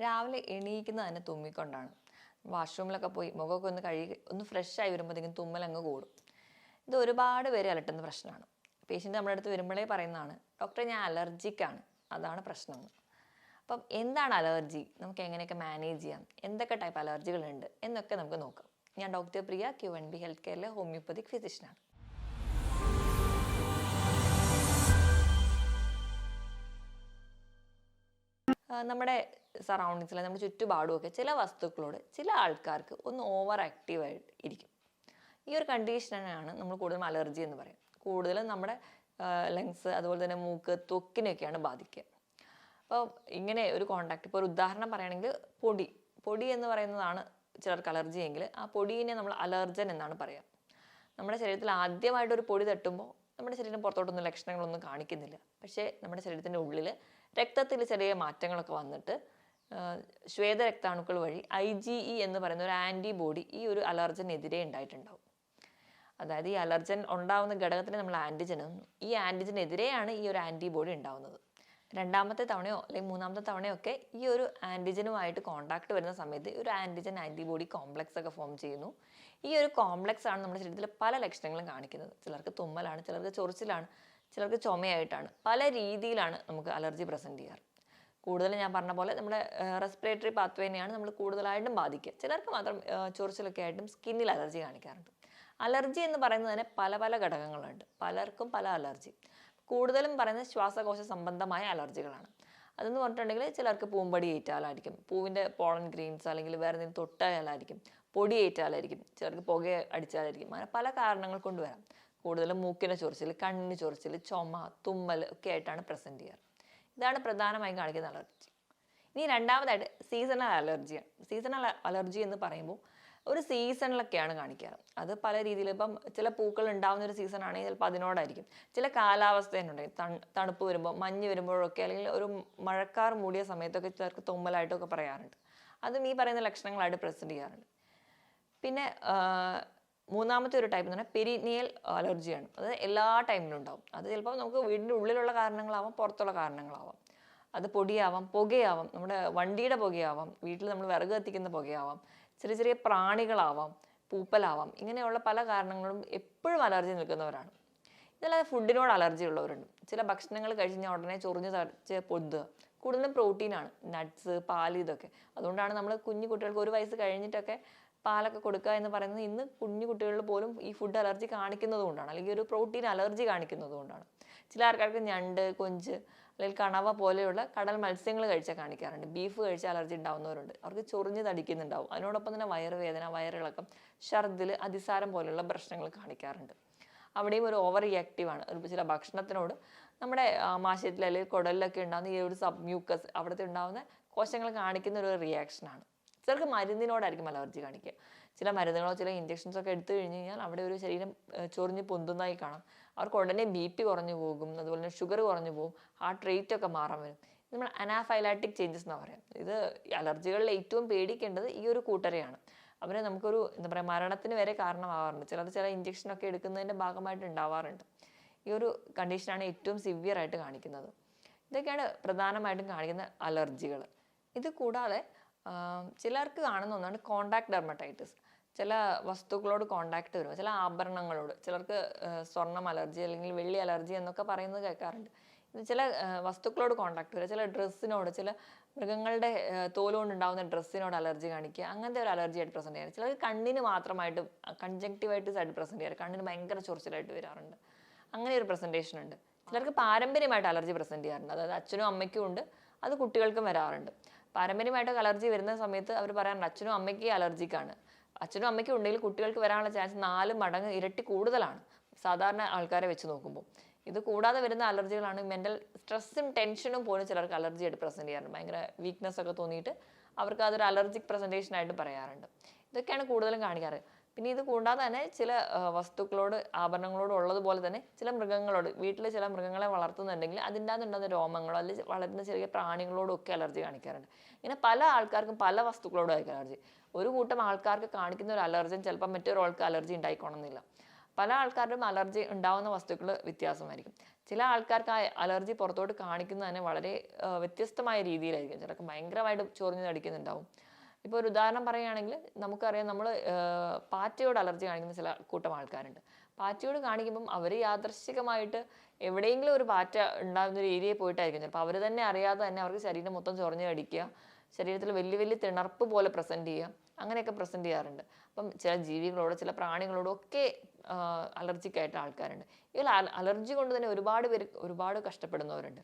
രാവിലെ എണീക്കുന്നത് തന്നെ തുമ്മിക്കൊണ്ടാണ്. വാഷ്റൂമിലൊക്കെ പോയി മുഖമൊക്കെ ഒന്ന് കഴുകി ഒന്ന് ഫ്രഷായി വരുമ്പോഴത്തേക്കും തുമ്മലങ്ങ് കൂടും. ഇത് ഒരുപാട് പേര് അലട്ടുന്ന പ്രശ്നമാണ്. പേഷ്യൻ്റ് നമ്മുടെ അടുത്ത് വരുമ്പോഴേ പറയുന്നതാണ്, ഡോക്ടറെ ഞാൻ അലർജിക്കാണ്, അതാണ് പ്രശ്നമെന്ന്. അപ്പം എന്താണ് അലർജി, നമുക്ക് എങ്ങനെയൊക്കെ മാനേജ് ചെയ്യാം, എന്തൊക്കെ ടൈപ്പ് അലർജികളുണ്ട് എന്നൊക്കെ നമുക്ക് നോക്കാം. ഞാൻ ഡോക്ടർ പ്രിയ, QNB ഹെൽത്ത് കെയറിലെ ഹോമിയോപ്പതിക് ഫിസിഷ്യനാണ്. നമ്മുടെ സറൗണ്ടിങ്സിൽ നമ്മുടെ ചുറ്റുപാടുമൊക്കെ ചില വസ്തുക്കളോട് ചില ആൾക്കാർക്ക് ഒന്ന് ഓവർ ആക്റ്റീവായിട്ട് ഇരിക്കും. ഈ ഒരു കണ്ടീഷനാണ് നമ്മൾ കൂടുതലും അലർജി എന്ന് പറയും. കൂടുതലും നമ്മുടെ ലങ്സ്, അതുപോലെ തന്നെ മൂക്ക്, ത്വക്കിനെയൊക്കെയാണ് ബാധിക്കുക. അപ്പോൾ ഇങ്ങനെ ഒരു കോണ്ടാക്ട്, ഇപ്പോൾ ഒരു ഉദാഹരണം പറയുകയാണെങ്കിൽ പൊടി എന്ന് പറയുന്നതാണ് ചിലർക്ക് അലർജി എങ്കിൽ ആ പൊടിയെ നമ്മൾ അലർജൻ എന്നാണ് പറയുക. നമ്മുടെ ശരീരത്തിൽ ആദ്യമായിട്ടൊരു പൊടി തട്ടുമ്പോൾ നമ്മുടെ ശരീരം പുറത്തോട്ടൊന്നും ലക്ഷണങ്ങളൊന്നും കാണിക്കുന്നില്ല. പക്ഷേ നമ്മുടെ ശരീരത്തിൻ്റെ ഉള്ളിൽ രക്തത്തിൽ ചെറിയ മാറ്റങ്ങളൊക്കെ വന്നിട്ട് ശ്വേതരക്താണുക്കൾ വഴി IgE എന്ന് പറയുന്ന ഒരു ആൻറ്റിബോഡി ഈ ഒരു അലർജനെതിരെ ഉണ്ടായിട്ടുണ്ടാവും. അതായത് ഈ അലർജൻ ഉണ്ടാവുന്ന ഘടകത്തിന് നമ്മൾ ആൻറ്റിജൻ എന്നും, ഈ ആൻറ്റിജനെതിരെയാണ് ഈ ഒരു ആൻറ്റിബോഡി ഉണ്ടാവുന്നത്. രണ്ടാമത്തെ തവണയോ അല്ലെങ്കിൽ മൂന്നാമത്തെ തവണയോ ഒക്കെ ഈ ഒരു ആൻറ്റിജനുമായിട്ട് കോണ്ടാക്ട് വരുന്ന സമയത്ത് ഒരു ആൻറ്റിജൻ ആൻറ്റിബോഡി കോംപ്ലക്സ് ഒക്കെ ഫോം ചെയ്യുന്നു. ഈ ഒരു കോംപ്ലക്സ് ആണ് നമ്മുടെ ശരീരത്തിൽ പല ലക്ഷണങ്ങളും കാണിക്കുന്നത്. ചിലർക്ക് തുമ്മലാണ്, ചിലർക്ക് ചൊറിച്ചിലാണ്, ചിലർക്ക് ചുമയായിട്ടാണ്. പല രീതിയിലാണ് നമുക്ക് അലർജി പ്രസൻറ്റ് ചെയ്യാറ്. കൂടുതലും ഞാൻ പറഞ്ഞ പോലെ നമ്മുടെ റെസ്പിറേറ്ററി പാത്വേനെയാണ് നമ്മൾ കൂടുതലായിട്ടും ബാധിക്കുക. ചിലർക്ക് മാത്രം ചൊറിച്ചിലൊക്കെ ആയിട്ടും സ്കിന്നിൽ അലർജി കാണിക്കാറുണ്ട്. അലർജി എന്ന് പറയുന്നത് തന്നെ പല പല ഘടകങ്ങളുണ്ട്. പലർക്കും പല അലർജി. കൂടുതലും പറയുന്നത് ശ്വാസകോശ സംബന്ധമായ അലർജികളാണ്. അതെന്ന് പറഞ്ഞിട്ടുണ്ടെങ്കിൽ ചിലർക്ക് പൂമ്പൊടി ഏറ്റാലായിരിക്കും, പൂവിൻ്റെ പോളൻ ഗ്രെയിൻസ് അല്ലെങ്കിൽ വേറെ എന്തെങ്കിലും തൊട്ടാലായിരിക്കും, പൊടി ഏറ്റാലായിരിക്കും, ചിലർക്ക് പുക അടിച്ചാലായിരിക്കും. അങ്ങനെ പല കാരണങ്ങൾ കൊണ്ട് വരാം. കൂടുതലും മൂക്കിൻ്റെ ചൊറിച്ചിൽ, കണ്ണിന് ചൊറിച്ചിൽ, ചുമ, തുമ്മൽ ഒക്കെ ആയിട്ടാണ് പ്രസൻറ്റ് ചെയ്യാറ്. ഇതാണ് പ്രധാനമായും കാണിക്കുന്ന അലർജി. ഇനി രണ്ടാമതായിട്ട് സീസണൽ അലർജിയാണ്. സീസണൽ അലർജി എന്ന് പറയുമ്പോൾ ഒരു സീസണിലൊക്കെയാണ് കാണിക്കാറ്. അത് പല രീതിയിൽ, ഇപ്പം ചില പൂക്കൾ ഉണ്ടാകുന്ന ഒരു സീസൺ ആണെങ്കിൽ ചിലപ്പോൾ അതിനോടായിരിക്കും. ചില കാലാവസ്ഥ തന്നെയുണ്ടെങ്കിൽ തണുപ്പ് വരുമ്പോൾ, മഞ്ഞ് വരുമ്പോഴൊക്കെ, അല്ലെങ്കിൽ ഒരു മഴക്കാർ മൂടിയ സമയത്തൊക്കെ ചിലർക്ക് തുമ്മലായിട്ടൊക്കെ പറയാറുണ്ട്. അതും ഈ പറയുന്ന ലക്ഷണങ്ങളായിട്ട് പ്രസൻറ്റ് ചെയ്യാറുണ്ട്. പിന്നെ മൂന്നാമത്തെ ഒരു ടൈപ്പ് എന്ന് പറഞ്ഞാൽ പെരിനിയൽ അലർജിയാണ്. അത് എല്ലാ ടൈമിലും ഉണ്ടാവും. അത് ചിലപ്പോൾ നമുക്ക് വീടിൻ്റെ ഉള്ളിലുള്ള കാരണങ്ങളാവാം, പുറത്തുള്ള കാരണങ്ങളാവാം. അത് പൊടിയാവാം, പുകയാവാം, നമ്മുടെ വണ്ടിയുടെ പുകയാവാം, വീട്ടിൽ നമ്മൾ വിറക് കത്തിക്കുന്ന പുകയാവാം, ചെറിയ ചെറിയ പ്രാണികളാവാം, പൂപ്പലാവാം. ഇങ്ങനെയുള്ള പല കാരണങ്ങളും എപ്പോഴും അലർജി നിൽക്കുന്നവരാണ്. ഇതല്ലാതെ ഫുഡിനോട് അലർജി ഉള്ളവരുണ്ട്. ചില ഭക്ഷണങ്ങൾ കഴിച്ചാൽ ഉടനെ ചൊറിഞ്ഞ് തടിച്ച് പൊതുക. കൂടുതലും പ്രോട്ടീനാണ്, നട്ട്സ്, പാല്, ഇതൊക്കെ. അതുകൊണ്ടാണ് നമ്മൾ കുഞ്ഞു കുട്ടികൾക്ക് 1 വയസ്സ് കഴിഞ്ഞിട്ടൊക്കെ പാലൊക്കെ കൊടുക്കുക എന്ന് പറയുന്നത്. ഇന്ന് കുഞ്ഞു കുട്ടികളിൽ പോലും ഈ ഫുഡ് അലർജി കാണിക്കുന്നത് കൊണ്ടാണ്, അല്ലെങ്കിൽ ഒരു പ്രോട്ടീൻ അലർജി കാണിക്കുന്നത് കൊണ്ടാണ്. ചില ആൾക്കാർക്ക് ഞണ്ട്, കൊഞ്ച് അല്ലെങ്കിൽ കണവ പോലെയുള്ള കടൽ മത്സ്യങ്ങൾ കഴിച്ചാൽ കാണിക്കാറുണ്ട്. ബീഫ് കഴിച്ചാൽ അലർജി ഉണ്ടാവുന്നവരുണ്ട്. അവർക്ക് ചൊറിഞ്ഞ് തടിക്കുന്നുണ്ടാവും. അതിനോടൊപ്പം തന്നെ വയറുവേദന, വയറിളക്കം, ഛർദിൽ, അതിസാരം പോലെയുള്ള പ്രശ്നങ്ങൾ കാണിക്കാറുണ്ട്. അവിടെയും ഒരു ഓവർ റിയാക്റ്റീവാണ്. ചില ഭക്ഷണത്തിനോട് നമ്മുടെ ആമാശയത്തിൽ അല്ലെങ്കിൽ കുടലിലൊക്കെ ഉണ്ടാകുന്ന ഈ ഒരു സബ് മ്യൂക്കസ്, അവിടുത്തെ ഉണ്ടാകുന്ന കോശങ്ങൾ കാണിക്കുന്ന ഒരു റിയാക്ഷനാണ്. ചിലർക്ക് മരുന്നിനോടായിരിക്കും അലർജി കാണിക്കുക. ചില മരുന്നുകളോ ചില ഇഞ്ചക്ഷൻസോ ഒക്കെ എടുത്തു കഴിഞ്ഞ് കഴിഞ്ഞാൽ അവിടെ ഒരു ശരീരം ചൊറിഞ്ഞ് പൊന്തുന്നതായി കാണാം. അവർക്ക് ഉടനെ BP കുറഞ്ഞു പോകും, അതുപോലെ തന്നെ ഷുഗർ കുറഞ്ഞു പോകും, ഹാർട്ട് റേറ്റ് ഒക്കെ മാറാൻ വരും. നമ്മൾ അനാഫൈലാറ്റിക് ചേഞ്ചസ് എന്ന് പറയാം. ഇത് അലർജികളിൽ ഏറ്റവും പേടിക്കേണ്ടത് ഈ ഒരു കൂട്ടരെയാണ്. അവരെ നമുക്കൊരു എന്താ പറയുക, മരണത്തിന് വരെ കാരണമാവാറുണ്ട്. ചില ഇഞ്ചക്ഷനൊക്കെ എടുക്കുന്നതിൻ്റെ ഭാഗമായിട്ട് ഉണ്ടാവാറുണ്ട്. ഈ ഒരു കണ്ടീഷനാണ് ഏറ്റവും സിവിയർ ആയിട്ട് കാണിക്കുന്നത്. ഇതൊക്കെയാണ് പ്രധാനമായിട്ടും കാണിക്കുന്ന അലർജികൾ. ഇത് കൂടാതെ ചിലർക്ക് കാണുന്ന ഒന്നാണ് കോണ്ടാക്ട് ഡെർമറ്റൈറ്റിസ്. ചില വസ്തുക്കളോട് കോണ്ടാക്ട് വരുമ്പോൾ, ചില ആഭരണങ്ങളോട്, ചിലർക്ക് സ്വർണ്ണം അലർജി അല്ലെങ്കിൽ വെള്ളി അലർജി എന്നൊക്കെ പറയുന്നത് കേൾക്കാറുണ്ട്. ഇത് ചില വസ്തുക്കളോട് കോണ്ടാക്ട് വരിക, ചില ഡ്രസ്സിനോട്, ചില മൃഗങ്ങളുടെ തോലുകൊണ്ട് ഉണ്ടാകുന്ന ഡ്രസ്സിനോട് അലർജി കാണിക്കുക, അങ്ങനത്തെ ഒരു അലർജി ആയിട്ട് പ്രസൻറ്റ് ചെയ്യാറ്. ചിലർക്ക് കണ്ണിന് മാത്രമായിട്ട് കൺജങ്ക്റ്റിവൈറ്റിസ് ആയിട്ട് പ്രസൻറ്റ് ചെയ്യാറ്, കണ്ണിന് ഭയങ്കര ചൊറിച്ചിലായിട്ട് വരാറുണ്ട്. അങ്ങനെ ഒരു പ്രസൻറ്റേഷൻ ഉണ്ട്. ചിലർക്ക് പാരമ്പര്യമായിട്ട് അലർജി പ്രസൻറ്റ് ചെയ്യാറുണ്ട്. അതായത് അച്ഛനും അമ്മയ്ക്കും ഉണ്ട്, അത് കുട്ടികൾക്കും വരാറുണ്ട്. പാരമ്പര്യമായിട്ടൊക്കെ അലർജി വരുന്ന സമയത്ത് അവർ പറയാറുണ്ട് അച്ഛനും അമ്മയ്ക്ക് അലർജിക്കാണ്. അച്ഛനും അമ്മയ്ക്കും ഉണ്ടെങ്കിൽ കുട്ടികൾക്ക് വരാനുള്ള ചാൻസ് 4 മടങ്ങ് ഇരട്ടി കൂടുതലാണ് സാധാരണ ആൾക്കാരെ വെച്ച് നോക്കുമ്പോൾ. ഇത് കൂടാതെ വരുന്ന അലർജികളാണ് മെൻ്റൽ സ്ട്രെസ്സും ടെൻഷനും പോലും ചിലർക്ക് അലർജി ആയിട്ട് പ്രസൻറ്റ് ചെയ്യാറുണ്ട്. ഭയങ്കര വീക്ക്നെസ് ഒക്കെ തോന്നിയിട്ട് അവർക്ക് അതൊരു അലർജിക് പ്രസൻറ്റേഷൻ ആയിട്ട് പറയാറുണ്ട്. ഇതൊക്കെയാണ് കൂടുതലും കാണിക്കാറ്. പിന്നെ ഇത് കൂടാതെ തന്നെ ചില വസ്തുക്കളോട്, ആഭരണങ്ങളോട് ഉള്ളതുപോലെ തന്നെ ചില മൃഗങ്ങളോട്, വീട്ടിൽ ചില മൃഗങ്ങളെ വളർത്തുന്നുണ്ടെങ്കിൽ അതിൻ്റെ അകത്തുണ്ടാകുന്ന രോമങ്ങളോ അല്ലെങ്കിൽ വളരുന്ന ചെറിയ പ്രാണികളോടും ഒക്കെ അലർജി കാണിക്കാറുണ്ട്. ഇങ്ങനെ പല ആൾക്കാർക്കും പല വസ്തുക്കളോടും ആയിരിക്കും അലർജി. ഒരു കൂട്ടം ആൾക്കാർക്ക് കാണിക്കുന്ന ഒരു അലർജൻ ചിലപ്പോൾ മറ്റൊരാൾക്ക് അലർജി ഉണ്ടായിക്കോണമെന്നില്ല. പല ആൾക്കാരുടെയും അലർജി ഉണ്ടാവുന്ന വസ്തുക്കൾ വ്യത്യാസമായിരിക്കും. ചില ആൾക്കാർക്ക് ആ അലർജി പുറത്തോട്ട് കാണിക്കുന്നത് തന്നെ വളരെ വ്യത്യസ്തമായ രീതിയിലായിരിക്കും. ചിലർക്ക് ഭയങ്കരമായിട്ട് ചൊറിഞ്ഞ് തടിക്കുന്നുണ്ടാവും. ഇപ്പോൾ ഒരു ഉദാഹരണം പറയുകയാണെങ്കിൽ നമുക്കറിയാം, നമ്മൾ പാറ്റയോട് അലർജി കാണിക്കുന്ന ചില കൂട്ടം ആൾക്കാരുണ്ട്. പാറ്റയോട് കാണിക്കുമ്പം അവർ യാദൃശ്ചികമായിട്ട് എവിടെയെങ്കിലും ഒരു പാറ്റ ഉണ്ടാകുന്ന ഒരു ഏരിയയിൽ പോയിട്ടായിരിക്കും ചിലപ്പോൾ അവർ തന്നെ അറിയാതെ തന്നെ അവർക്ക് ശരീരം മൊത്തം ചൊറിഞ്ഞ് കടിക്കുക, ശരീരത്തിൽ വലിയ വലിയ തിണർപ്പ് പോലെ പ്രസൻറ്റ് ചെയ്യുക, അങ്ങനെയൊക്കെ പ്രസൻറ്റ് ചെയ്യാറുണ്ട്. അപ്പം ചില ജീവികളോട് ചില പ്രാണികളോടും ഒക്കെ അലർജിക് ആയിട്ട് ആൾക്കാരുണ്ട്. ഈ അലർജി കൊണ്ട് തന്നെ ഒരുപാട് പേര് ഒരുപാട് കഷ്ടപ്പെടുന്നവരുണ്ട്.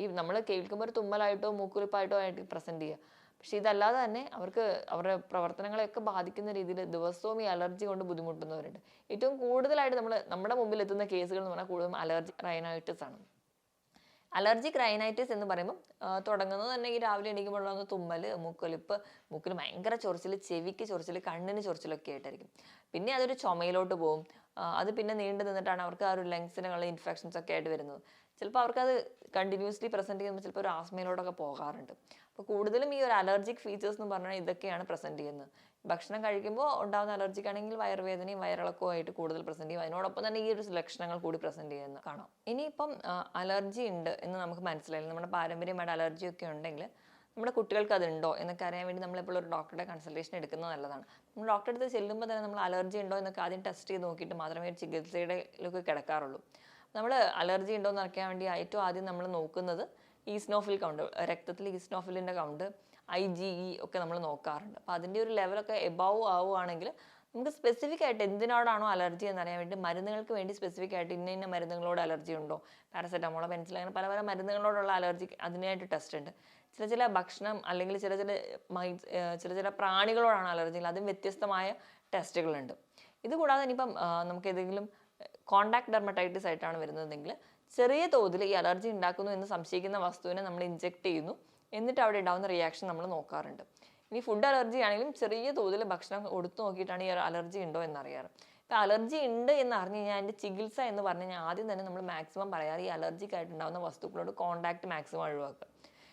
ഈ നമ്മൾ കേൾക്കുമ്പോൾ ഒരു തുമ്മലായിട്ടോ മൂക്കുറിപ്പായിട്ടോ ആയിട്ട് പ്രസൻറ്റ് ചെയ്യുക. പക്ഷെ ഇതല്ലാതെ തന്നെ അവർക്ക് അവരുടെ പ്രവർത്തനങ്ങളെയൊക്കെ ബാധിക്കുന്ന രീതിയിൽ ദിവസവും ഈ അലർജി കൊണ്ട് ബുദ്ധിമുട്ടുന്നവരുണ്ട്. ഏറ്റവും കൂടുതലായിട്ട് നമ്മുടെ മുമ്പിൽ എത്തുന്ന കേസുകൾ എന്ന് പറഞ്ഞാൽ കൂടുതലും അലർജിക് റൈനൈറ്റിസ് ആണ്. അലർജിക് റൈനൈറ്റിസ് എന്ന് പറയുമ്പോൾ തുടങ്ങുന്നത് തന്നെ ഈ രാവിലെ എണീക്കുമ്പോഴുള്ള തുമ്മൽ, മൂക്കൊലിപ്പ്, മൂക്കിന് ഭയങ്കര ചൊറിച്ചിൽ, ചെവിക്ക് ചൊറിച്ചിൽ, കണ്ണിന് ചൊറിച്ചിലൊക്കെ ആയിട്ടായിരിക്കും. പിന്നെ അതൊരു ചുമയിലോട്ട് പോകും. അത് പിന്നെ നീണ്ടു നിന്നിട്ടാണ് അവർക്ക് ആ ഒരു ലങ്സിനുള്ള ഇൻഫെക്ഷൻസ് ഒക്കെ ആയിട്ട് വരുന്നത്. ചിലപ്പോൾ അവർക്കത് കണ്ടിന്യൂസ്ലി പ്രസൻറ്റ് ചെയ്യുമ്പോൾ ചിലപ്പോൾ ഒരു ആസ്മയിലോട്ടൊക്കെ പോകാറുണ്ട്. അപ്പോൾ കൂടുതലും ഈ ഒരു അലർജിക് ഫീച്ചേഴ്സ് എന്ന് പറഞ്ഞാൽ ഇതൊക്കെയാണ് പ്രസൻറ്റ് ചെയ്യുന്നത്. ഭക്ഷണം കഴിക്കുമ്പോൾ ഉണ്ടാകുന്ന അലർജിക്ക് ആണെങ്കിൽ വയറുവേദനയും വയറിളക്കവും ആയിട്ട് കൂടുതൽ പ്രസൻറ്റ് ചെയ്യും. അതിനോടൊപ്പം തന്നെ ഈ ഒരു ലക്ഷണങ്ങൾ കൂടി പ്രസൻറ്റ് ചെയ്യുന്നത് കാണാം. ഇനിയിപ്പം അലർജി ഉണ്ട് എന്ന് നമുക്ക് മനസ്സിലായില്ല, നമ്മുടെ പാരമ്പര്യമായിട്ട് അലർജി ഒക്കെ ഉണ്ടെങ്കിൽ നമ്മുടെ കുട്ടികൾക്ക് അതുണ്ടോ എന്നൊക്കെ അറിയാൻ വേണ്ടി നമ്മളെപ്പോൾ ഒരു ഡോക്ടറുടെ കൺസൾട്ടേഷൻ എടുക്കുന്നത് നല്ലതാണ്. നമ്മൾ ഡോക്ടറെ അടുത്ത് ചെല്ലുമ്പോൾ തന്നെ നമ്മൾ അലർജി ഉണ്ടോ എന്നൊക്കെ ആദ്യം ടെസ്റ്റ് ചെയ്ത് നോക്കിയിട്ട് മാത്രമേ ചികിത്സയിലേക്ക് കിടക്കാറുള്ളൂ. നമ്മൾ അലർജി ഉണ്ടോ എന്ന് അറിയാൻ വേണ്ടി ഏറ്റവും ആദ്യം നമ്മൾ നോക്കുന്നത് ഈസ്നോഫിൽ കൗണ്ട്, രക്തത്തിൽ ഈസ്നോഫിലിൻ്റെ കൗണ്ട്, IgE ഒക്കെ നമ്മൾ നോക്കാറുണ്ട്. അപ്പോൾ അതിൻ്റെ ഒരു ലെവലൊക്കെ എബവ് ആവുകയാണെങ്കിൽ നമുക്ക് സ്പെസിഫിക് ആയിട്ട് എന്തിനോടാണോ അലർജി എന്നറിയാൻ വേണ്ടി മരുന്നുകൾക്ക് വേണ്ടി സ്പെസിഫിക് ആയിട്ട് ഇന്ന മരുന്നുകളോട് അലർജി ഉണ്ടോ, പാരസെറ്റമോളോ പെൻസിൽ, അങ്ങനെ പല പല മരുന്നുകളോടുള്ള അലർജി അതിനായിട്ട് ടെസ്റ്റ് ഉണ്ട്. ചില ഭക്ഷണം അല്ലെങ്കിൽ ചില പ്രാണികളോടാണ് അലർജി, അതും വ്യത്യസ്തമായ ടെസ്റ്റുകളുണ്ട്. ഇതുകൂടാതെ ഇനിയിപ്പം നമുക്ക് ഏതെങ്കിലും കോണ്ടാക്ട് ഡെർമറ്റൈറ്റിസ് ആയിട്ടാണ് വരുന്നതെങ്കിൽ ചെറിയ തോതിൽ ഈ അലർജി ഉണ്ടാക്കുന്നു എന്ന് സംശയിക്കുന്ന വസ്തുവിനെ നമ്മൾ ഇഞ്ചെക്ട് ചെയ്യുന്നു, എന്നിട്ട് അവിടെ ഉണ്ടാകുന്ന റിയാക്ഷൻ നമ്മൾ നോക്കാറുണ്ട്. ഇനി ഫുഡ് അലർജി ആണെങ്കിലും ചെറിയ തോതിൽ ഭക്ഷണം കൊടുത്തു നോക്കിയിട്ടാണ് ഈ അലർജി ഉണ്ടോ എന്നറിയാറ്. ഇപ്പം അലർജി ഉണ്ട് എന്ന് അറിഞ്ഞു കഴിഞ്ഞാൽ അതിൻ്റെ ചികിത്സ എന്ന് പറഞ്ഞു കഴിഞ്ഞാൽ ആദ്യം തന്നെ നമ്മൾ മാക്സിമം പറയാറ് ഈ അലർജിക്ക് ആയിട്ടുണ്ടാകുന്ന വസ്തുക്കളോട് കോണ്ടാക്ട് മാക്സിമം ഒഴിവാക്കുക.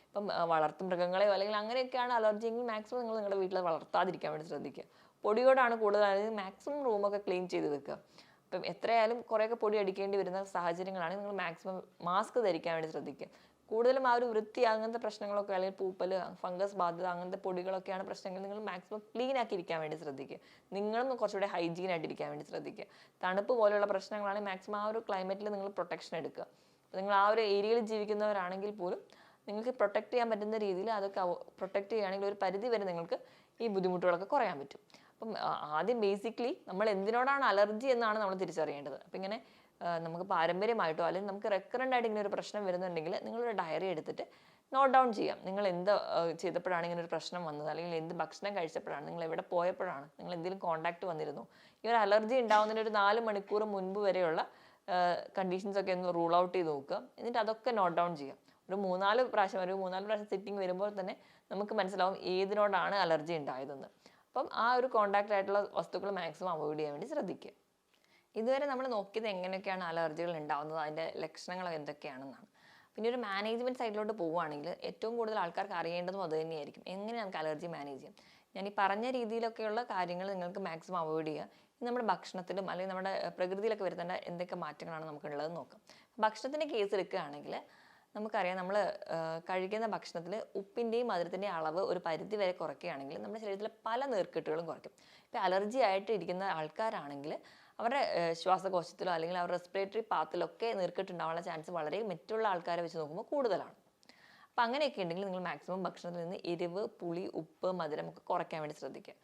ഇപ്പം വളർത്തു മൃഗങ്ങളെയോ അല്ലെങ്കിൽ അങ്ങനെയൊക്കെയാണ് അലർജി എങ്കിൽ മാക്സിമം നിങ്ങൾ നിങ്ങളുടെ വീട്ടിൽ വളർത്താതിരിക്കാൻ വേണ്ടി ശ്രദ്ധിക്കുക. പൊടിയോടാണ് കൂടുതൽ, മാക്സിമം റൂമൊക്കെ ക്ലീൻ ചെയ്ത് വെക്കുക. അപ്പം എത്രയായാലും കുറേയൊക്കെ പൊടി അടിക്കേണ്ടി വരുന്ന സാഹചര്യങ്ങളാണെങ്കിൽ നിങ്ങൾ മാക്സിമം മാസ്ക് ധരിക്കാൻ വേണ്ടി ശ്രദ്ധിക്കുക. കൂടുതലും ആ ഒരു വൃത്തി അങ്ങനത്തെ പ്രശ്നങ്ങളൊക്കെ അല്ലെങ്കിൽ പൂപ്പൽ, ഫംഗസ് ബാധിത അങ്ങനത്തെ പൊടികളൊക്കെയാണ് പ്രശ്നങ്ങൾ, നിങ്ങൾ മാക്സിമം ക്ലീൻ ആക്കി ഇരിക്കാൻ വേണ്ടി ശ്രദ്ധിക്കുക. നിങ്ങളും കുറച്ചുകൂടെ ഹൈജീൻ ആയിട്ടിരിക്കാൻ വേണ്ടി ശ്രദ്ധിക്കുക. തണുപ്പ് പോലെയുള്ള പ്രശ്നങ്ങളാണെങ്കിൽ മാക്സിമം ആ ഒരു ക്ലൈമറ്റിൽ നിങ്ങൾ പ്രൊട്ടക്ഷൻ എടുക്കുക. അപ്പോൾ നിങ്ങൾ ആ ഒരു ഏരിയയിൽ ജീവിക്കുന്നവരാണെങ്കിൽ പോലും നിങ്ങൾക്ക് പ്രൊട്ടക്ട് ചെയ്യാൻ പറ്റുന്ന രീതിയിൽ അതൊക്കെ പ്രൊട്ടക്ട് ചെയ്യുകയാണെങ്കിൽ ഒരു പരിധി വരെ നിങ്ങൾക്ക് ഈ ബുദ്ധിമുട്ടുകളൊക്കെ കുറയാൻ പറ്റും. അപ്പം ആദ്യം ബേസിക്കലി നമ്മൾ എന്തിനോടാണ് അലർജി എന്നാണ് നമ്മൾ തിരിച്ചറിയേണ്ടത്. അപ്പം ഇങ്ങനെ നമുക്ക് പാരമ്പര്യമായിട്ടോ അല്ലെങ്കിൽ നമുക്ക് റെക്കറൻ്റ് ആയിട്ട് ഇങ്ങനെ ഒരു പ്രശ്നം വരുന്നുണ്ടെങ്കിൽ നിങ്ങളൊരു ഡയറി എടുത്തിട്ട് നോട്ട് ഡൗൺ ചെയ്യാം. നിങ്ങൾ എന്ത് ചെയ്തപ്പോഴാണ് ഇങ്ങനെ ഒരു പ്രശ്നം വന്നത്, അല്ലെങ്കിൽ എന്ത് ഭക്ഷണം കഴിച്ചപ്പോഴാണ്, നിങ്ങൾ എവിടെ പോയപ്പോഴാണ്, നിങ്ങൾ എന്തെങ്കിലും കോണ്ടാക്ട് വന്നിരുന്നോ, ഈ ഒരു അലർജി ഉണ്ടാകുന്നതിന് ഒരു 4 മണിക്കൂർ മുൻപ് വരെയുള്ള കണ്ടീഷൻസ് ഒക്കെ ഒന്ന് റൂൾ ഔട്ട് ചെയ്ത് നോക്കുക. എന്നിട്ട് അതൊക്കെ നോട്ട് ഡൗൺ ചെയ്യാം. ഒരു 3-4 പ്രാവശ്യം സിറ്റിംഗ് വരുമ്പോൾ തന്നെ നമുക്ക് മനസ്സിലാവും ഏതിനോടാണ് അലർജി ഉണ്ടായതെന്ന്. അപ്പം ആ ഒരു കോണ്ടാക്ട് ആയിട്ടുള്ള വസ്തുക്കൾ മാക്സിമം അവോയ്ഡ് ചെയ്യാൻ വേണ്ടി ശ്രദ്ധിക്കുക. ഇതുവരെ നമ്മൾ നോക്കിയത് എങ്ങനെയൊക്കെയാണ് അലർജികൾ ഉണ്ടാകുന്നത്, അതിൻ്റെ ലക്ഷണങ്ങൾ എന്തൊക്കെയാണെന്നാണ്. പിന്നെ ഒരു മാനേജ്മെൻറ്റ് സൈഡിലോട്ട് പോവുകയാണെങ്കിൽ ഏറ്റവും കൂടുതൽ ആൾക്കാർക്ക് അറിയേണ്ടതും അത് തന്നെയായിരിക്കും, എങ്ങനെ നമുക്ക് അലർജി മാനേജ് ചെയ്യാം. ഞാൻ ഈ പറഞ്ഞ രീതിയിലൊക്കെയുള്ള കാര്യങ്ങൾ നിങ്ങൾക്ക് മാക്സിമം അവോയ്ഡ് ചെയ്യുക. നമ്മുടെ ഭക്ഷണത്തിലും അല്ലെങ്കിൽ നമ്മുടെ പ്രകൃതിയിലൊക്കെ വരുത്തേണ്ട എന്തൊക്കെ മാറ്റങ്ങളാണ് നമുക്കുള്ളത് നോക്കാം. ഭക്ഷണത്തിൻ്റെ കേസ് എടുക്കുകയാണെങ്കിൽ നമുക്കറിയാം, നമ്മൾ കഴിക്കുന്ന ഭക്ഷണത്തിൽ ഉപ്പിൻ്റെയും മധുരത്തിൻ്റെയും അളവ് ഒരു പരിധി വരെ കുറയ്ക്കുകയാണെങ്കിൽ നമ്മുടെ ശരീരത്തിലെ പല നീർക്കെട്ടുകളും കുറയ്ക്കും. ഇപ്പോൾ അലർജി ആയിട്ട് ഇരിക്കുന്ന ആൾക്കാരാണെങ്കിൽ അവരുടെ ശ്വാസകോശത്തിലോ അല്ലെങ്കിൽ അവരുടെ റെസ്പിറേറ്ററി പാത്തിലൊക്കെ നീർക്കെട്ടുണ്ടാവാനുള്ള ചാൻസ് വളരെ മറ്റുള്ള ആൾക്കാരെ വെച്ച് നോക്കുമ്പോൾ കൂടുതലാണ്. അപ്പം അങ്ങനെയൊക്കെ ഉണ്ടെങ്കിൽ നിങ്ങൾ മാക്സിമം ഭക്ഷണത്തിൽ നിന്ന് എരിവ്, പുളി, ഉപ്പ്, മധുരം ഒക്കെ കുറയ്ക്കാൻ വേണ്ടി ശ്രദ്ധിക്കുക.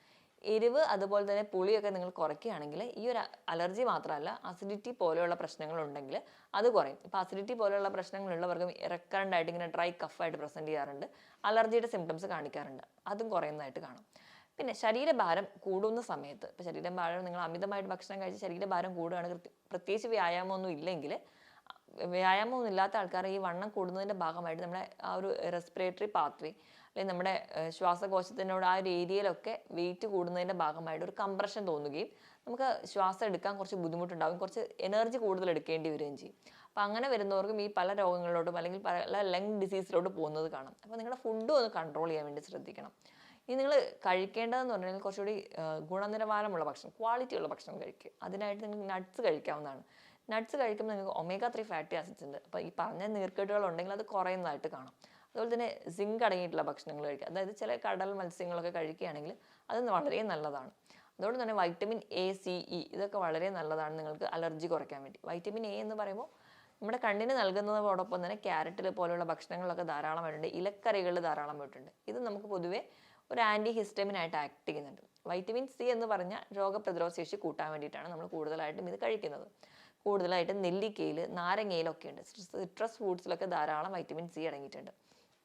എരിവ് അതുപോലെ തന്നെ പുളിയൊക്കെ നിങ്ങൾ കുറയ്ക്കുകയാണെങ്കിൽ ഈ ഒരു അലർജി മാത്രമല്ല, അസിഡിറ്റി പോലെയുള്ള പ്രശ്നങ്ങളുണ്ടെങ്കിൽ അത് കുറയും. ഇപ്പോൾ അസിഡിറ്റി പോലെയുള്ള പ്രശ്നങ്ങളുള്ളവർക്കും റെക്കറൻ്റ് ആയിട്ട് ഇങ്ങനെ ഡ്രൈ കഫായിട്ട് പ്രസൻറ്റ് ചെയ്യാറുണ്ട്, അലർജിയുടെ സിംറ്റംസ് കാണിക്കാറുണ്ട്, അതും കുറയുന്നതായിട്ട് കാണാം. പിന്നെ ശരീരഭാരം കൂടുന്ന സമയത്ത്, ഇപ്പോൾ ശരീരഭാരം നിങ്ങൾ അമിതമായിട്ട് ഭക്ഷണം കഴിച്ച് ശരീരഭാരം കൂടുകയാണ്, പ്രത്യേകിച്ച് വ്യായാമമൊന്നും ഇല്ലെങ്കിൽ, വ്യായാമമൊന്നും ഇല്ലാത്ത ആൾക്കാർ ഈ വണ്ണം കൂടുന്നതിൻ്റെ ഭാഗമായിട്ട് നമ്മുടെ ആ ഒരു റെസ്പിറേറ്ററി പാത്വേ അല്ലെങ്കിൽ നമ്മുടെ ശ്വാസകോശത്തിനോട് ആ ഒരു ഏരിയയിലൊക്കെ വെയിറ്റ് കൂടുന്നതിൻ്റെ ഭാഗമായിട്ട് ഒരു കംപ്രഷൻ തോന്നുകയും നമുക്ക് ശ്വാസം എടുക്കാൻ കുറച്ച് ബുദ്ധിമുട്ടുണ്ടാകും, കുറച്ച് എനർജി കൂടുതൽ എടുക്കേണ്ടി വരികയും ചെയ്യും. അപ്പോൾ അങ്ങനെ വരുന്നവർക്കും ഈ പല രോഗങ്ങളിലോട്ടും അല്ലെങ്കിൽ പല ലങ് ഡിസീസിലോട്ട് പോകുന്നത് കാണാം. അപ്പോൾ നിങ്ങളുടെ ഫുഡും ഒന്ന് കൺട്രോൾ ചെയ്യാൻ വേണ്ടി ശ്രദ്ധിക്കണം. ഇനി നിങ്ങൾ കഴിക്കേണ്ടതെന്ന് പറഞ്ഞാൽ കുറച്ചുകൂടി ഗുണനിലവാരമുള്ള ഭക്ഷണം, ക്വാളിറ്റി ഉള്ള ഭക്ഷണം കഴിക്കുക. അതിനായിട്ട് നിങ്ങൾ നട്ട്സ് കഴിക്കാവുന്നതാണ്. നട്ട്സ് കഴിക്കുമ്പോൾ നിങ്ങൾക്ക് ഒമേഗ 3 ഫാറ്റി ആസിഡ്സ് ഉണ്ട്. അപ്പോൾ ഈ പറഞ്ഞ നീർക്കെട്ടുകൾ ഉണ്ടെങ്കിൽ അത് കുറയുന്നതായിട്ട് കാണാം. അതുപോലെ തന്നെ സിങ്ക് അടങ്ങിയിട്ടുള്ള ഭക്ഷണങ്ങൾ കഴിക്കുക, അതായത് ചില കടൽ മത്സ്യങ്ങളൊക്കെ കഴിക്കുകയാണെങ്കിൽ അത് വളരെ നല്ലതാണ്. അതുകൊണ്ട് തന്നെ വൈറ്റമിൻ എ, സി, ഇ ഇതൊക്കെ വളരെ നല്ലതാണ് നിങ്ങൾക്ക് അലർജി കുറയ്ക്കാൻ വേണ്ടി. വൈറ്റമിൻ എ എന്ന് പറയുമ്പോൾ നമ്മുടെ കണ്ണിന് നൽകുന്നതോടൊപ്പം തന്നെ ക്യാരറ്റിൽ പോലെയുള്ള ഭക്ഷണങ്ങളൊക്കെ ധാരാളമായിട്ടുണ്ട്, ഇലക്കറികളിൽ ധാരാളമായിട്ടുണ്ട്. ഇത് നമുക്ക് പൊതുവെ ഒരു ആൻറ്റി ഹിസ്റ്റമിനായിട്ട് ആക്ട് ചെയ്യുന്നുണ്ട്. വൈറ്റമിൻ സി എന്ന് പറഞ്ഞാൽ രോഗപ്രതിരോധ ശേഷി കൂട്ടാൻ വേണ്ടിയിട്ടാണ് നമ്മൾ കൂടുതലായിട്ടും ഇത് കഴിക്കുന്നത്. കൂടുതലായിട്ട് നെല്ലിക്കയിൽ, നാരങ്ങയിലൊക്കെ ഉണ്ട്. സിട്രസ് ഫ്രൂട്ട്സിലൊക്കെ ധാരാളം വൈറ്റമിൻ സി അടങ്ങിയിട്ടുണ്ട്.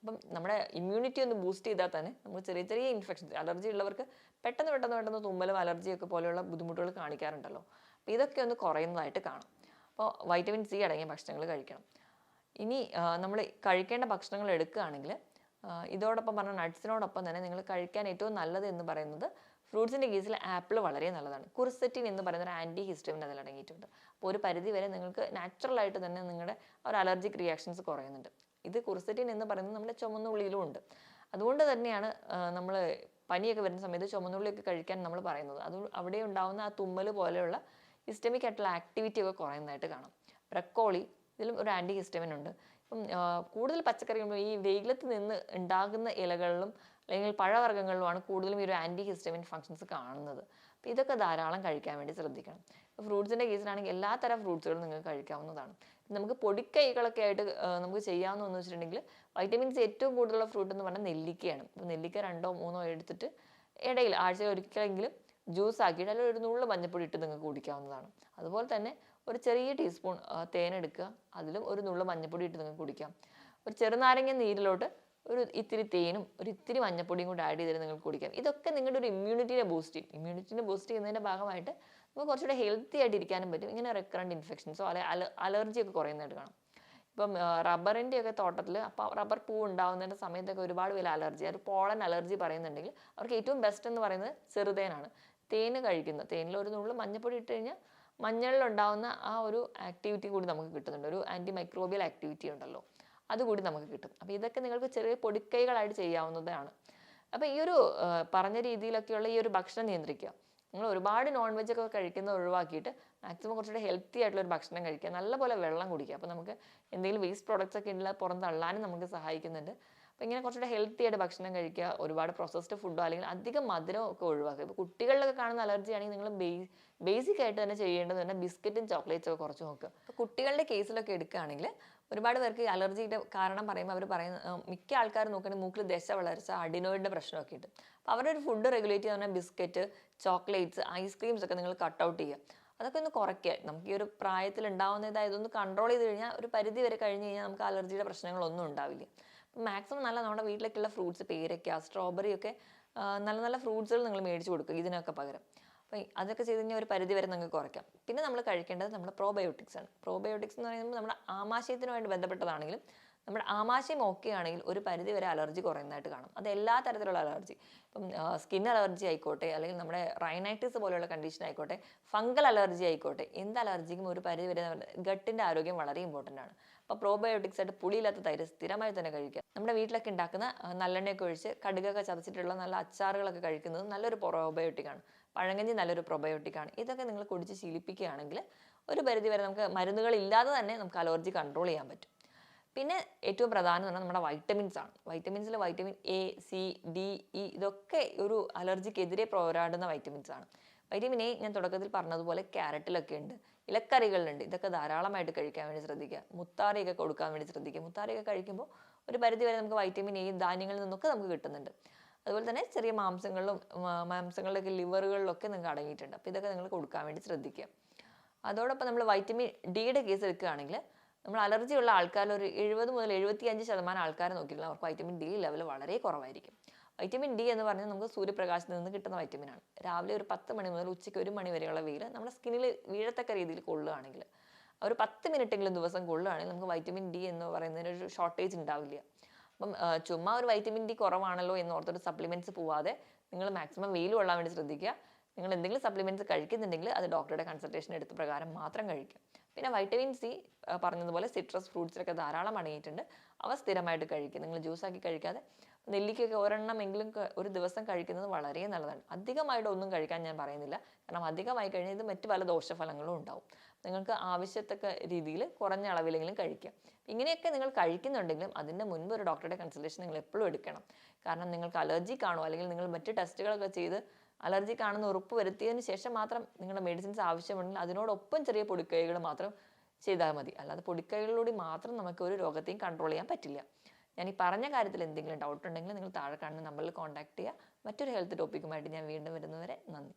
അപ്പം നമ്മുടെ ഇമ്മ്യൂണിറ്റി ഒന്ന് ബൂസ്റ്റ് ചെയ്താൽ തന്നെ നമുക്ക് ചെറിയ ചെറിയ ഇൻഫെക്ഷൻസ്, അലർജി ഉള്ളവർക്ക് പെട്ടെന്ന് തുമ്മലും അലർജിയൊക്കെ പോലെയുള്ള ബുദ്ധിമുട്ടുകൾ കാണിക്കാറുണ്ടല്ലോ. അപ്പോൾ ഇതൊക്കെ ഒന്ന് കുറയുന്നതായിട്ട് കാണാം. അപ്പോൾ വൈറ്റമിൻ സി അടങ്ങിയ ഭക്ഷണങ്ങൾ കഴിക്കണം. ഇനി നമ്മൾ കഴിക്കേണ്ട ഭക്ഷണങ്ങൾ എടുക്കുകയാണെങ്കിൽ ഇതോടൊപ്പം പറഞ്ഞ നട്ട്സിനോടൊപ്പം തന്നെ നിങ്ങൾ കഴിക്കാൻ ഏറ്റവും നല്ലത് എന്ന് പറയുന്നത് ഫ്രൂട്ട്സിൻ്റെ കേസിൽ ആപ്പിൾ വളരെ നല്ലതാണ്. കുർസെറ്റിൻ എന്ന് പറയുന്ന ഒരു ആൻറ്റി ഹിസ്റ്റമിൻ അതിൽ അടങ്ങിയിട്ടുണ്ട്. അപ്പോൾ ഒരു പരിധി വരെ നിങ്ങൾക്ക് നാച്ചുറലായിട്ട് തന്നെ നിങ്ങളുടെ ഒരു അലർജിക് റിയാക്ഷൻസ് കുറയുന്നുണ്ട്. ഇത് കുർസെറ്റിൻ എന്ന് പറയുന്നത് നമ്മുടെ ചുമന്നുള്ളിയിലും ഉണ്ട്. അതുകൊണ്ട് തന്നെയാണ് നമ്മൾ പനിയൊക്കെ വരുന്ന സമയത്ത് ചുമന്നുള്ളിയൊക്കെ കഴിക്കാൻ നമ്മൾ പറയുന്നത്. അത് അവിടെ ഉണ്ടാകുന്ന ആ തുമ്മൽ പോലെയുള്ള ഹിസ്റ്റമിക് ആയിട്ടുള്ള ആക്ടിവിറ്റി ഒക്കെ കുറയുന്നതായിട്ട് കാണാം. ബ്രക്കോളി, ഇതിലും ഒരു ആൻറ്റി ഹിസ്റ്റമിൻ ഉണ്ട്. ഇപ്പം കൂടുതൽ പച്ചക്കറികൾ ഈ വെയിലത്ത് നിന്ന് ഉണ്ടാകുന്ന ഇലകളിലും അല്ലെങ്കിൽ പഴവർഗ്ഗങ്ങളിലുമാണ് കൂടുതലും ഈ ഒരു ആൻറ്റി ഹിസ്റ്റമിൻ ഫങ്ഷൻസ് കാണുന്നത്. അപ്പോൾ ഇതൊക്കെ ധാരാളം കഴിക്കാൻ വേണ്ടി ശ്രദ്ധിക്കണം. ഫ്രൂട്ട്സിൻ്റെ കേസിലാണെങ്കിൽ എല്ലാ തരം ഫ്രൂട്ട്സുകളും നിങ്ങൾക്ക് കഴിക്കാവുന്നതാണ്. നമുക്ക് പൊടിക്കൈകളൊക്കെ ആയിട്ട് നമുക്ക് ചെയ്യാവുന്നതെന്ന് വെച്ചിട്ടുണ്ടെങ്കിൽ വൈറ്റമിൻ സി ഏറ്റവും കൂടുതലുള്ള ഫ്രൂട്ട് എന്ന് പറഞ്ഞാൽ നെല്ലിക്കയാണ്. അപ്പോൾ നെല്ലിക്ക 2 or 3 എടുത്തിട്ട് ഇടയിൽ ആഴ്ചയിൽ ഒരിക്കലെങ്കിലും ജ്യൂസ് ആക്കിയിട്ട് അല്ലെങ്കിൽ ഒരു നുള്ളു മഞ്ഞപ്പൊടി ഇട്ട് നിങ്ങൾക്ക് കുടിക്കാവുന്നതാണ്. അതുപോലെ തന്നെ ഒരു ചെറിയ ടീസ്പൂൺ തേനെടുക്കുക, അതിലും ഒരു നുള്ളു മഞ്ഞപ്പൊടി ഇട്ട് നിങ്ങൾക്ക് കുടിക്കാം. ഒരു ചെറുനാരങ്ങ നീരിലോട്ട് ഒരു ഇത്തിരി തേനും ഒരു ഇത്തിരി മഞ്ഞപ്പൊടിയും കൂടി ആഡ് ചെയ്തിട്ട് നിങ്ങൾക്ക് കുടിക്കാം. ഇതൊക്കെ നിങ്ങളുടെ ഒരു ഇമ്മ്യൂണിറ്റിനെ ബൂസ്റ്റ് ചെയ്യും. ഇമ്മ്യൂണിറ്റിനെ ബൂസ്റ്റ് ചെയ്യുന്നതിൻ്റെ ഭാഗമായിട്ട് നമുക്ക് കുറച്ചുകൂടെ ഹെൽത്തി ആയിട്ട് ഇരിക്കാനും പറ്റും. ഇങ്ങനെ റെക്കറൻറ്റ് ഇൻഫെക്ഷൻസോ അല്ലെങ്കിൽ അലർജിയൊക്കെ കുറയുന്നതായിട്ട് കാണാം. ഇപ്പം റബ്ബറിൻ്റെ ഒക്കെ തോട്ടത്തിൽ അപ്പോൾ റബ്ബർ പൂ ഉണ്ടാകുന്നതിൻ്റെ സമയത്തൊക്കെ ഒരുപാട് പേര് അലർജി, ഒരു പോളൻ അലർജി പറയുന്നുണ്ടെങ്കിൽ അവർക്ക് ഏറ്റവും ബെസ്റ്റ് എന്ന് പറയുന്നത് ചെറുതേനാണ്. തേന് കഴിക്കുന്നത്, തേനിൽ ഒരു നുള്ളു മഞ്ഞപ്പൊടി ഇട്ട് കഴിഞ്ഞാൽ മഞ്ഞളിലുണ്ടാകുന്ന ആ ഒരു ആക്ടിവിറ്റി കൂടി നമുക്ക് കിട്ടുന്നുണ്ട്. ഒരു ആൻറ്റി മൈക്രോബിയൽ ആക്ടിവിറ്റി ഉണ്ടല്ലോ, അതുകൂടി നമുക്ക് കിട്ടും. അപ്പോൾ ഇതൊക്കെ നിങ്ങൾക്ക് ചെറിയ പൊടിക്കൈകളായിട്ട് ചെയ്യാവുന്നതാണ്. അപ്പോൾ ഈ ഒരു പറഞ്ഞ രീതിയിലൊക്കെയുള്ള ഈ ഒരു ഭക്ഷണം നിയന്ത്രിക്കുക. നിങ്ങൾ ഒരുപാട് നോൺ വെജ് ഒക്കെ കഴിക്കുന്നത് ഒഴിവാക്കിയിട്ട് മാക്സിമം കുറച്ചുകൂടെ ഹെൽത്തി ആയിട്ടുള്ള ഒരു ഭക്ഷണം കഴിക്കുക, നല്ലപോലെ വെള്ളം കുടിക്കുക. അപ്പോൾ നമുക്ക് എന്തെങ്കിലും വേസ്റ്റ് പ്രോഡക്റ്റ്സ് ഒക്കെ ഉള്ള പുറന്തള്ളാനും നമുക്ക് സഹായിക്കുന്നുണ്ട്. അപ്പോൾ ഇങ്ങനെ കുറച്ചുകൂടെ ഹെൽത്തി ആയിട്ട് ഭക്ഷണം കഴിക്കുക, ഒരുപാട് പ്രോസസ്ഡ് ഫുഡോ അല്ലെങ്കിൽ അധികം മധുരം ഒക്കെ ഒഴിവാക്കുക. ഇപ്പോൾ കുട്ടികളിലൊക്കെ കാണുന്ന അലർജി ആണെങ്കിൽ നിങ്ങൾ ബേസിക് ആയിട്ട് തന്നെ ചെയ്യേണ്ടത് തന്നെ ബിസ്ക്കറ്റും ചോക്ലേറ്റ്സും ഒക്കെ കുറച്ച് നോക്കുക. അപ്പോൾ കുട്ടികളുടെ കേസിലൊക്കെ എടുക്കുകയാണെങ്കിൽ ഒരുപാട് പേർക്ക് ഈ അലർജിയുടെ കാരണം പറയുമ്പോൾ അവർ പറയുന്ന മിക്ക ആൾക്കാരും നോക്കുകയാണെങ്കിൽ മൂക്കിൽ ദശ വളർച്ച, അഡിനോയിഡിൻ്റെ പ്രശ്നമൊക്കെ ഉണ്ട്. അപ്പോൾ അവരുടെ ഒരു ഫുഡ് റെഗുലേറ്റ് ചെയ്യുന്ന ബിസ്ക്കറ്റ്, ചോക്ലേറ്റ്സ്, ഐസ്ക്രീംസ് ഒക്കെ നിങ്ങൾ കട്ട് ഔട്ട് ചെയ്യുക. അതൊക്കെ ഒന്ന് കുറയ്ക്കുക. നമുക്ക് ഈ ഒരു പ്രായത്തിൽ ഉണ്ടാവുന്നതായത് ഇതൊന്ന് കൺട്രോൾ ചെയ്ത് കഴിഞ്ഞാൽ ഒരു പരിധി വരെ കഴിഞ്ഞ് കഴിഞ്ഞാൽ നമുക്ക് അലർജിയുടെ പ്രശ്നങ്ങളൊന്നും ഉണ്ടാവില്ല. മാക്സിമം നല്ല നമ്മുടെ വീട്ടിലേക്കുള്ള ഫ്രൂട്ട്സ്, പേരയ്ക്ക, സ്ട്രോബെറി ഒക്കെ നല്ല നല്ല ഫ്രൂട്ട്സുകൾ നിങ്ങൾ മേടിച്ച് കൊടുക്കുക ഇതിനൊക്കെ പകരം. അപ്പോൾ അതൊക്കെ ചെയ്ത് കഴിഞ്ഞാൽ ഒരു പരിധി വരെ നിങ്ങൾക്ക് കുറയ്ക്കാം. പിന്നെ നമ്മൾ കഴിക്കേണ്ടത് നമ്മുടെ പ്രോബയോട്ടിക്സ് ആണ്. പ്രോബയോട്ടിക്സ് എന്ന് പറയുമ്പോൾ നമ്മുടെ ആമാശയത്തിനുമായിട്ട് ബന്ധപ്പെട്ടതാണെങ്കിലും നമ്മുടെ ആമാശയം ഓക്കെ ആണെങ്കിൽ ഒരു പരിധി വരെ അലർജി കുറയുന്നതായിട്ട് കാണും. അത് എല്ലാ തരത്തിലുള്ള അലർജി, ഇപ്പം സ്കിൻ അലർജി ആയിക്കോട്ടെ, അല്ലെങ്കിൽ നമ്മുടെ റൈനൈറ്റിസ് പോലെയുള്ള കണ്ടീഷൻ ആയിക്കോട്ടെ, ഫംഗൽ അലർജി ആയിക്കോട്ടെ, എന്ത് അലർജിക്കും ഒരു പരിധി വരെ ഗട്ടിൻ്റെ ആരോഗ്യം വളരെ ഇമ്പോർട്ടൻ്റ് ആണ്. അപ്പോൾ പ്രോബയോട്ടിക്സ് ആയിട്ട് പുളിയില്ലാത്ത തൈര് സ്ഥിരമായി തന്നെ കഴിക്കുക. നമ്മുടെ വീട്ടിലൊക്കെ ഉണ്ടാക്കുന്ന നല്ലെണ്ണയൊക്കെ ഒഴിച്ച് കടുകൊക്കെ ചതച്ചിട്ടുള്ള നല്ല അച്ചാറുകളൊക്കെ കഴിക്കുന്നത് നല്ലൊരു പ്രോബയോട്ടിക്കാണ്. പഴങ്കഞ്ഞി നല്ലൊരു പ്രോബയോട്ടിക്കാണ്. ഇതൊക്കെ നിങ്ങൾ കുടിച്ച് ശീലിപ്പിക്കുകയാണെങ്കിൽ ഒരു പരിധി വരെ നമുക്ക് മരുന്നുകളില്ലാതെ തന്നെ നമുക്ക് അലർജി കൺട്രോൾ ചെയ്യാൻ പറ്റും. പിന്നെ ഏറ്റവും പ്രധാനം എന്ന് പറഞ്ഞാൽ നമ്മുടെ വൈറ്റമിൻസ് ആണ്. വൈറ്റമിൻസിൽ vitamin A, C, D, E ഇതൊക്കെ ഒരു അലർജിക്കെതിരെ പോരാടുന്ന വൈറ്റമിൻസ് ആണ്. വൈറ്റമിൻ എ ഞാൻ തുടക്കത്തിൽ പറഞ്ഞതുപോലെ ക്യാരറ്റിലൊക്കെ ഉണ്ട്, ഇലക്കറികളിലുണ്ട്. ഇതൊക്കെ ധാരാളമായിട്ട് കഴിക്കാൻ വേണ്ടി ശ്രദ്ധിക്കുക. മുത്താറിയൊക്കെ കൊടുക്കാൻ വേണ്ടി ശ്രദ്ധിക്കുക. മുത്താറിയൊക്കെ കഴിക്കുമ്പോൾ ഒരു പരിധി വരെ നമുക്ക് വൈറ്റമിൻ എ ധാന്യങ്ങളിൽ നിന്നൊക്കെ നമുക്ക് കിട്ടുന്നുണ്ട്. അതുപോലെ തന്നെ ചെറിയ മാംസങ്ങളിലൊക്കെ ലിവറുകളിലൊക്കെ നിങ്ങൾക്ക് അടങ്ങിയിട്ടുണ്ട്. അപ്പോൾ ഇതൊക്കെ നിങ്ങൾ കൊടുക്കാൻ വേണ്ടി ശ്രദ്ധിക്കുക. അതോടൊപ്പം നമ്മൾ വൈറ്റമിൻ ഡിയുടെ കേസ് എടുക്കുകയാണെങ്കിൽ നമ്മൾ അലർജി ഉള്ള ആൾക്കാരിൽ ഒരു 70 മുതൽ 75% ആൾക്കാരെ നോക്കിയിട്ടില്ല അവർക്ക് വൈറ്റമിൻ ഡി ലെവൽ വളരെ കുറവായിരിക്കും. വൈറ്റമിൻ ഡി എന്ന് പറഞ്ഞാൽ നമുക്ക് സൂര്യപ്രകാശത്തിൽ നിന്ന് കിട്ടുന്ന വൈറ്റമിനാണ്. രാവിലെ ഒരു 10 മണി മുതൽ ഉച്ചയ്ക്ക് 1 മണി വരെയുള്ള വെയിൽ നമ്മുടെ സ്കിന്നിൽ വീഴത്തക്ക രീതിയിൽ കൊള്ളുകയാണെങ്കിൽ, ഒരു 10 മിനിറ്റെങ്കിലും ദിവസം കൊള്ളുകയാണെങ്കിൽ നമുക്ക് വൈറ്റമിൻ ഡി എന്ന് പറയുന്നതിന് ഒരു ഷോർട്ടേജ് ഉണ്ടാവില്ല. അപ്പം ചുമ്മാ ഒരു വൈറ്റമിൻ ഡി കുറവാണല്ലോ എന്ന് ഓർത്തൊരു സപ്ലിമെൻറ്റ്സ് പോവാതെ നിങ്ങൾ മാക്സിമം വെയിൽ കൊള്ളാൻ വേണ്ടി ശ്രദ്ധിക്കുക. നിങ്ങൾ എന്തെങ്കിലും സപ്ലിമെൻറ്റ്സ് കഴിക്കുന്നുണ്ടെങ്കിൽ അത് ഡോക്ടറുടെ കൺസൾട്ടേഷൻ എടുത്ത പ്രകാരം മാത്രം കഴിക്കുക. പിന്നെ വൈറ്റമിൻ സി പറഞ്ഞതുപോലെ സിട്രസ് ഫ്രൂട്ട്സിലൊക്കെ ധാരാളം അടങ്ങിയിട്ടുണ്ട്. അവ സ്ഥിരമായിട്ട് കഴിക്കുക. നിങ്ങൾ ജ്യൂസാക്കി കഴിക്കാതെ നെല്ലിക്കൊക്കെ ഒരെണ്ണമെങ്കിലും ഒരു ദിവസം കഴിക്കുന്നത് വളരെ നല്ലതാണ്. അധികമായിട്ട് ഒന്നും കഴിക്കാൻ ഞാൻ പറയുന്നില്ല, കാരണം അധികമായി കഴിഞ്ഞാൽ ഇത് മറ്റു പല ദോഷഫലങ്ങളും ഉണ്ടാവും. നിങ്ങൾക്ക് ആവശ്യത്തക്ക രീതിയിൽ കുറഞ്ഞ അളവിലെങ്കിലും കഴിക്കാം. ഇങ്ങനെയൊക്കെ നിങ്ങൾ കഴിക്കുന്നുണ്ടെങ്കിലും അതിൻ്റെ മുൻപ് ഒരു ഡോക്ടറുടെ കൺസൾട്ടേഷൻ നിങ്ങൾ എപ്പോഴും എടുക്കണം. കാരണം നിങ്ങൾക്ക് അലർജി കാണുമോ അല്ലെങ്കിൽ നിങ്ങൾ മറ്റ് ടെസ്റ്റുകളൊക്കെ ചെയ്ത് അലർജി കാണുന്ന ഉറപ്പ് വരുത്തിയതിന് ശേഷം മാത്രം നിങ്ങളുടെ മെഡിസിൻസ് ആവശ്യമുണ്ടെങ്കിൽ അതിനോടൊപ്പം ചെറിയ പൊടിക്കൈകൾ മാത്രം ചെയ്താൽ മതി. അല്ലാതെ പൊടിക്കൈകളിലൂടെ മാത്രം നമുക്ക് ഒരു രോഗത്തെയും കൺട്രോൾ ചെയ്യാൻ പറ്റില്ല. ഞാൻ ഈ പറഞ്ഞ കാര്യത്തിൽ എന്തെങ്കിലും ഡൗട്ട് ഉണ്ടെങ്കിൽ നിങ്ങൾ താഴെ കാണുന്ന നമ്പറിൽ കോൺടാക്ട് ചെയ്യുക. മറ്റൊരു ഹെൽത്ത് ടോപ്പിക്കുമായിട്ട് ഞാൻ വീണ്ടും വരുന്നവരെ നന്ദി.